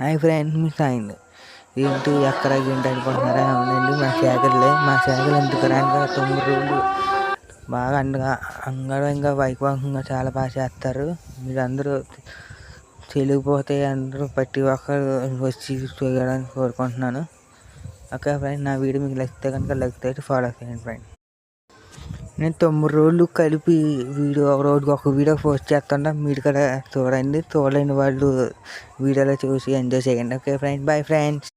Hi friends, miss అయింది ఏంటి ఎక్కడ ఏంటి అనుకుంటున్నారా? అవునండి, మా శాఖలు ఎందుకు రాగా 9 రోజులు బాగా అంగరంగ వైభవంగా చాలా బాగా చేస్తారు. మీరు అందరూ తెలియకపోతే అందరూ ప్రతి ఒక్కరు వచ్చి చేయడానికి కోరుకుంటున్నాను. ఓకే ఫ్రెండ్, నా వీడియో మీకు నచ్చితే కనుక లైక్ చేసి ఫాలో చేయండి ఫ్రెండ్. నేను 9 రోజులు కలిపి రోజుకి ఒక వీడియో పోస్ట్ చేస్తుంటా. మీరు కూడా చూడండి వాళ్ళు వీడియోలో చూసి ఎంజాయ్ చేయండి. Okay friend, bye friends.